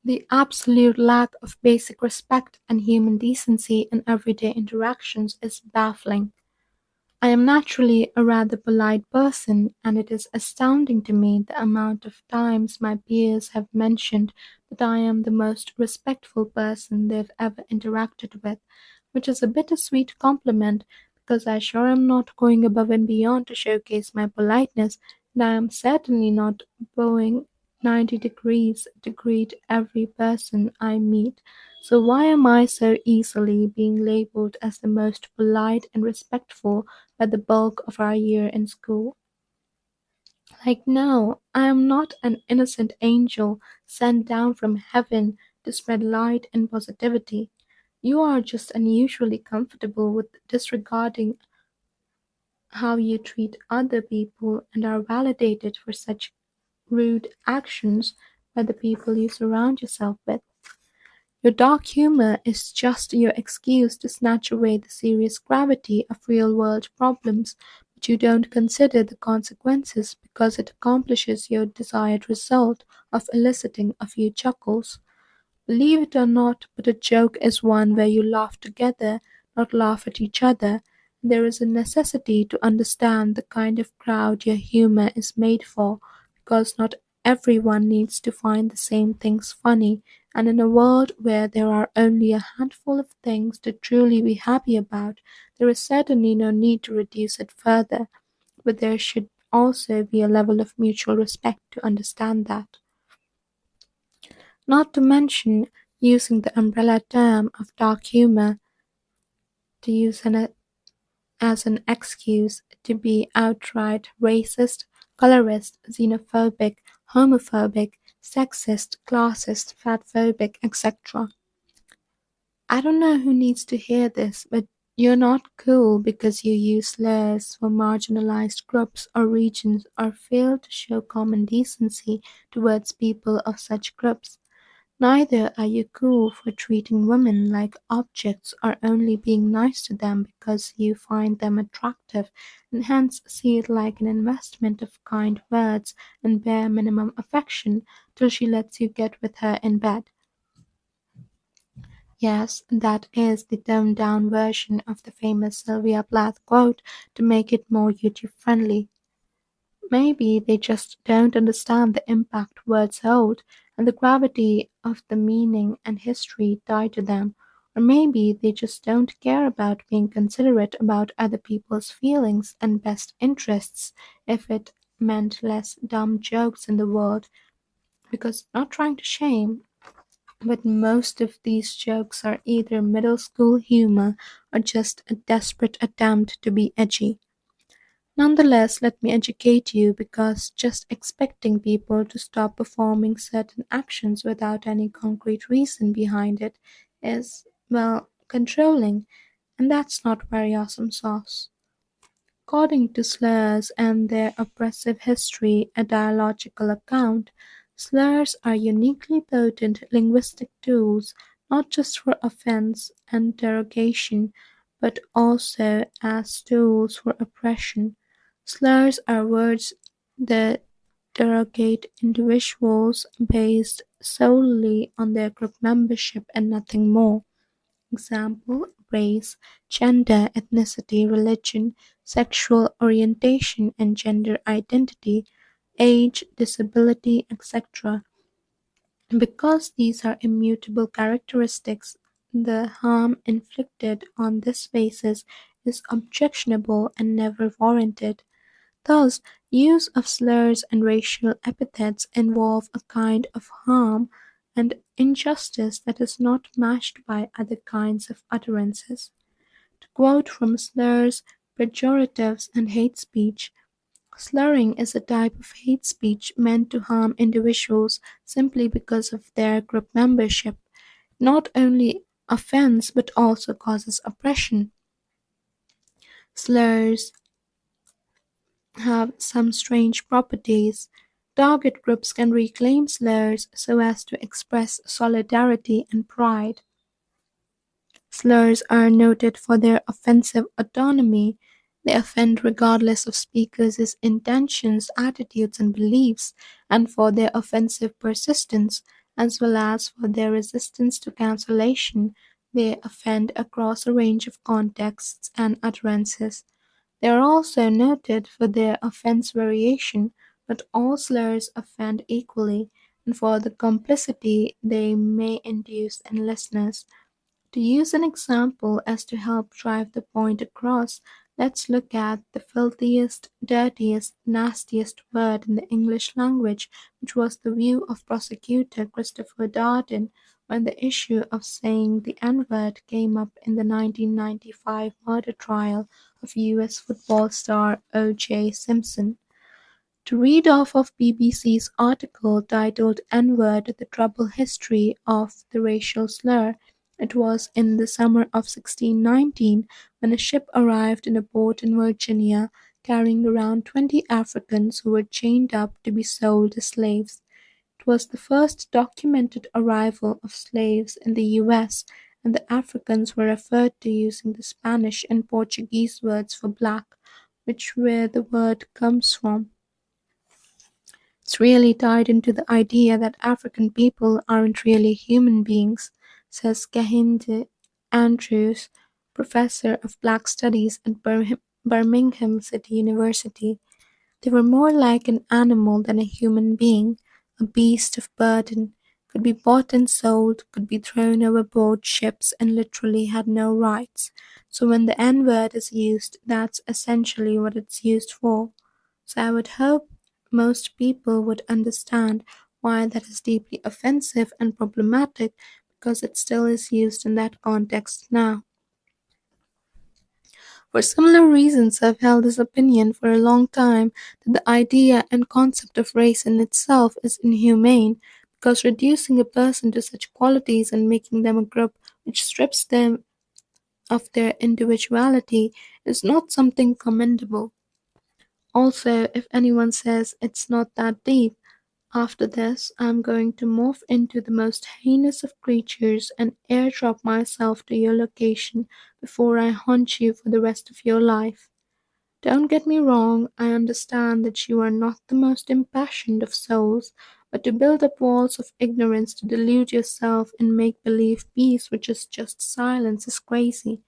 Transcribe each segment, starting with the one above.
The absolute lack of basic respect and human decency in everyday interactions is baffling. I am naturally a rather polite person, and it is astounding to me the amount of times my peers have mentioned that I am the most respectful person they've ever interacted with, which is a bittersweet compliment because I sure am not going above and beyond to showcase my politeness, and I am certainly not bowing 90 degrees to greet every person I meet. So, why am I so easily being labeled as the most polite and respectful by the bulk of our year in school? Like, no, I am not an innocent angel sent down from heaven to spread light and positivity. You are just unusually comfortable with disregarding how you treat other people and are validated for such rude actions by the people you surround yourself with. Your dark humor is just your excuse to snatch away the serious gravity of real world problems, but you don't consider the consequences because it accomplishes your desired result of eliciting a few chuckles. Believe it or not, but a joke is one where you laugh together, not laugh at each other. There is a necessity to understand the kind of crowd your humor is made for, because not everyone needs to find the same things funny, and in a world where there are only a handful of things to truly be happy about, there is certainly no need to reduce it further, but there should also be a level of mutual respect to understand that. Not to mention using the umbrella term of dark humor to use as an excuse to be outright racist, colorist, xenophobic, homophobic, sexist, classist, fatphobic, etc. I don't know who needs to hear this, but you're not cool because you use slurs for marginalized groups or regions or fail to show common decency towards people of such groups. Neither are you cool for treating women like objects or only being nice to them because you find them attractive and hence see it like an investment of kind words and bare minimum affection till she lets you get with her in bed. Yes, that is the toned down version of the famous Sylvia Plath quote to make it more YouTube friendly. Maybe they just don't understand the impact words hold and the gravity of the meaning and history tied to them. Or maybe they just don't care about being considerate about other people's feelings and best interests if it meant less dumb jokes in the world. Because not trying to shame, but most of these jokes are either middle school humor or just a desperate attempt to be edgy. Nonetheless, let me educate you because just expecting people to stop performing certain actions without any concrete reason behind it is, well, controlling, and that's not very awesome sauce. According to slurs and their oppressive history, a dialogical account, slurs are uniquely potent linguistic tools not just for offense and derogation, but also as tools for oppression. Slurs are words that derogate individuals based solely on their group membership and nothing more. Example: race, gender, ethnicity, religion, sexual orientation and gender identity, age, disability, etc. Because these are immutable characteristics, the harm inflicted on this basis is objectionable and never warranted. Thus, use of slurs and racial epithets involve a kind of harm and injustice that is not matched by other kinds of utterances. To quote from slurs, pejoratives, and hate speech, slurring is a type of hate speech meant to harm individuals simply because of their group membership. Not only offends but also causes oppression. Slurs have some strange properties. Target groups can reclaim slurs so as to express solidarity and pride. Slurs are noted for their offensive autonomy. They offend regardless of speakers' intentions, attitudes, and beliefs, and for their offensive persistence, as well as for their resistance to cancellation. They offend across a range of contexts and utterances. They are also noted for their offense variation. Not all slurs offend equally, and for the complicity they may induce in listeners. To use an example as to help drive the point across, let's look at the filthiest, dirtiest, nastiest word in the English language, which was the view of prosecutor Christopher Darden when the issue of saying the N word came up in the 1995 murder trial of US football star O.J. Simpson. To read off of BBC's article titled N-word: The Troubled History of the Racial Slur, it was in the summer of 1619 when a ship arrived in a port in Virginia carrying around 20 Africans who were chained up to be sold as slaves. It was the first documented arrival of slaves in the US, and the Africans were referred to using the Spanish and Portuguese words for black, which where the word comes from. It's really tied into the idea that African people aren't really human beings, says Kehinde Andrews, professor of Black Studies at Birmingham City University. They were more like an animal than a human being, a beast of burden, could be bought and sold, could be thrown overboard ships, and literally had no rights. So when the N word is used, that's essentially what it's used for. So I would hope most people would understand why that is deeply offensive and problematic because it still is used in that context now. For similar reasons, I've held this opinion for a long time that the idea and concept of race in itself is inhumane, because reducing a person to such qualities and making them a group which strips them of their individuality is not something commendable. Also, if anyone says it's not that deep, after this I'm going to morph into the most heinous of creatures and airdrop myself to your location before I haunt you for the rest of your life. Don't get me wrong, I understand that you are not the most impassioned of souls, but to build up walls of ignorance to delude yourself in make believe peace, which is just silence, is crazy.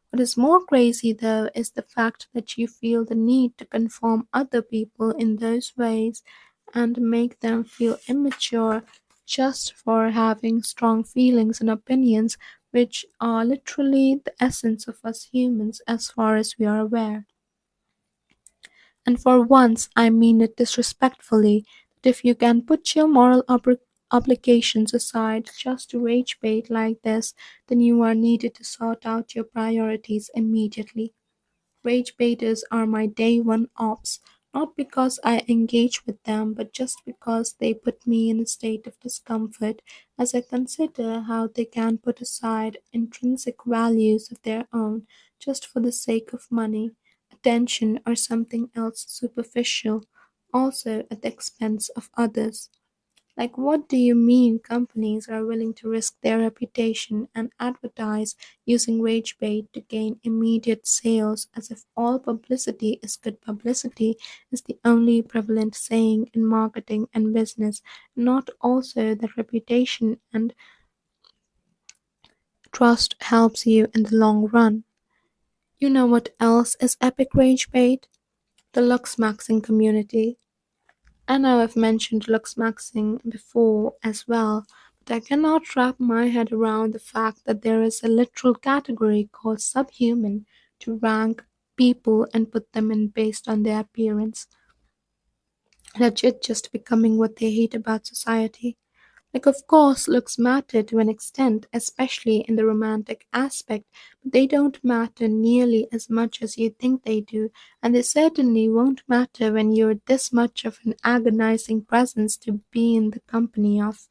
What is more crazy, though, is the fact that you feel the need to conform other people in those ways and make them feel immature just for having strong feelings and opinions, which are literally the essence of us humans as far as we are aware. And for once I mean it disrespectfully, that if you can put your moral obligations aside just to rage bait like this, then you are needed to sort out your priorities immediately. Rage baiters are my day one ops, not because I engage with them, but just because they put me in a state of discomfort as I consider how they can put aside intrinsic values of their own just for the sake of money, attention, or something else superficial, also at the expense of others. Like, what do you mean companies are willing to risk their reputation and advertise using rage bait to gain immediate sales as if all publicity is good publicity is the only prevalent saying in marketing and business, not also that reputation and trust helps you in the long run? You know what else is epic rage bait? The Luxmaxing community. I know I've mentioned Luxmaxing before as well, but I cannot wrap my head around the fact that there is a literal category called subhuman to rank people and put them in based on their appearance, legit just becoming what they hate about society. Like, of course, looks matter to an extent, especially in the romantic aspect, but they don't matter nearly as much as you think they do, and they certainly won't matter when you're this much of an agonizing presence to be in the company of.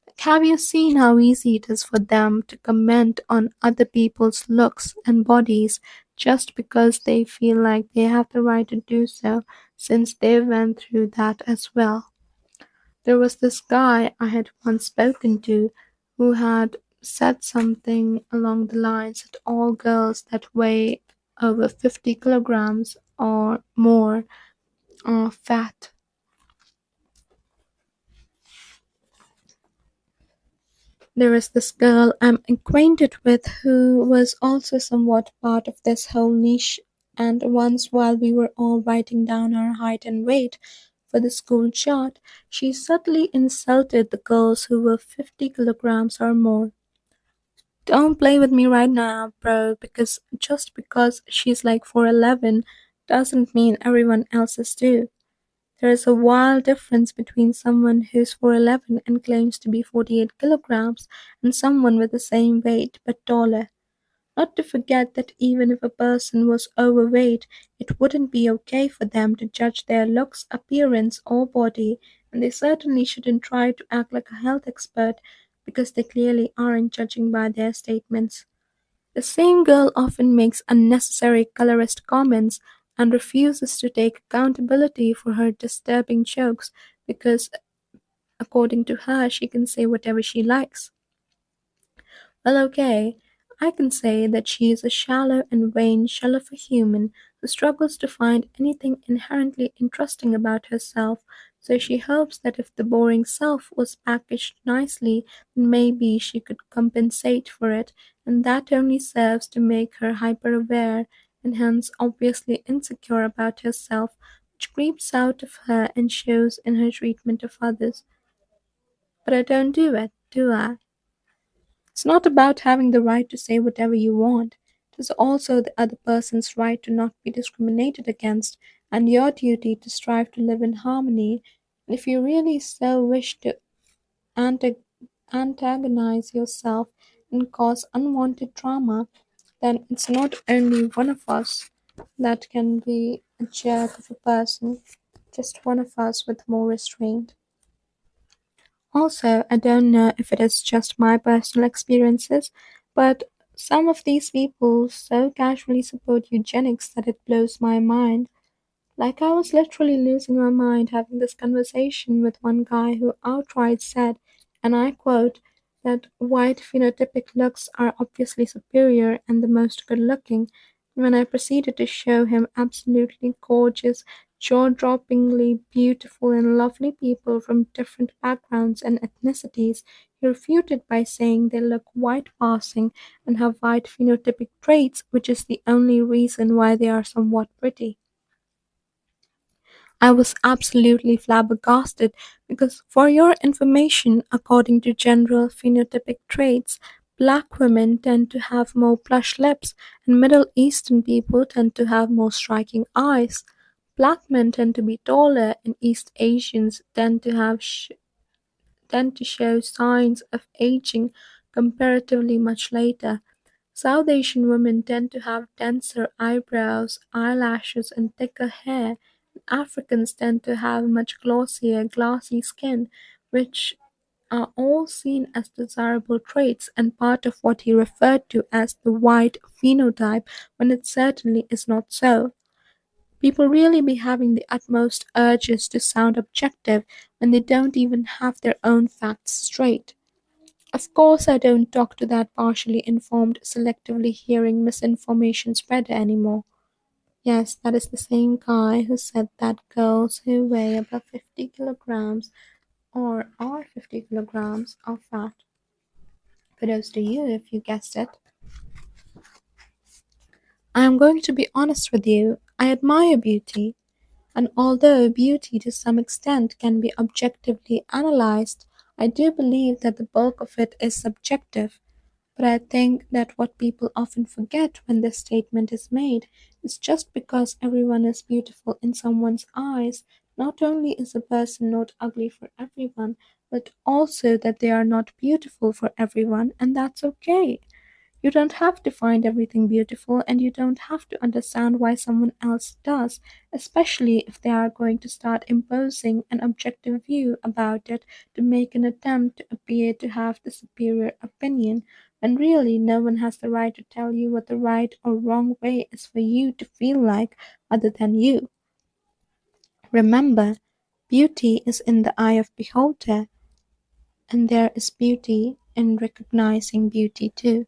Like, have you seen how easy it is for them to comment on other people's looks and bodies just because they feel like they have the right to do so, since they went through that as well? There was this guy I had once spoken to who had said something along the lines that all girls that weigh over 50 kilograms or more are fat. There is this girl I'm acquainted with who was also somewhat part of this whole niche, and once while we were all writing down our height and weight for the school chart, she subtly insulted the girls who were 50 kilograms or more. Don't play with me right now, bro, because just because she's like 4'11 doesn't mean everyone else is too. There is a wild difference between someone who's 4'11 and claims to be 48 kilograms and someone with the same weight but taller. Not to forget that even if a person was overweight, it wouldn't be okay for them to judge their looks, appearance, or body, and they certainly shouldn't try to act like a health expert because they clearly aren't judging by their statements. The same girl often makes unnecessary colorist comments and refuses to take accountability for her disturbing jokes because, according to her, she can say whatever she likes. Well, okay, I can say that she is a shallow and vain shell of a human who struggles to find anything inherently interesting about herself, so she hopes that if the boring self was packaged nicely, then maybe she could compensate for it, and that only serves to make her hyper aware and hence obviously insecure about herself, which creeps out of her and shows in her treatment of others. But I don't do it, do I? It's not about having the right to say whatever you want. It is also the other person's right to not be discriminated against, and your duty to strive to live in harmony. And if you really so wish to anta- antagonize yourself and cause unwanted drama, then it's not only one of us that can be a jerk of a person, just one of us with more restraint. Also, I don't know if it is just my personal experiences, but some of these people so casually support eugenics that it blows my mind. Like, I was literally losing my mind having this conversation with one guy who outright said, and I quote, that white phenotypic looks are obviously superior and the most good looking. And when I proceeded to show him absolutely gorgeous, jaw droppingly beautiful, and lovely people from different backgrounds and ethnicities, he refuted by saying they look white passing and have white phenotypic traits, which is the only reason why they are somewhat pretty. I was absolutely flabbergasted because, for your information, according to general phenotypic traits, black women tend to have more plush lips, and Middle Eastern people tend to have more striking eyes. Black men tend to be taller, and East Asians tend to show signs of aging comparatively much later. South Asian women tend to have denser eyebrows, eyelashes, and thicker hair. Africans tend to have much glossier, glassy skin, which are all seen as desirable traits and part of what he referred to as the white phenotype when it certainly is not so. People really be having the utmost urges to sound objective when they don't even have their own facts straight. Of course, I don't talk to that partially informed, selectively hearing misinformation spreader anymore. Yes, that is the same guy who said that girls who weigh above 50 kilograms or are 50 kilograms are fat. Kudos to you if you guessed it. I am going to be honest with you. I admire beauty, and although beauty to some extent can be objectively analyzed, I do believe that the bulk of it is subjective. But I think that what people often forget when this statement is made is just because everyone is beautiful in someone's eyes, not only is a person not ugly for everyone, but also that they are not beautiful for everyone, and that's okay. You don't have to find everything beautiful, and you don't have to understand why someone else does, especially if they are going to start imposing an objective view about it to make an attempt to appear to have the superior opinion, when really no one has the right to tell you what the right or wrong way is for you to feel like other than you. Remember, beauty is in the eye of beholder, and there is beauty in recognizing beauty too.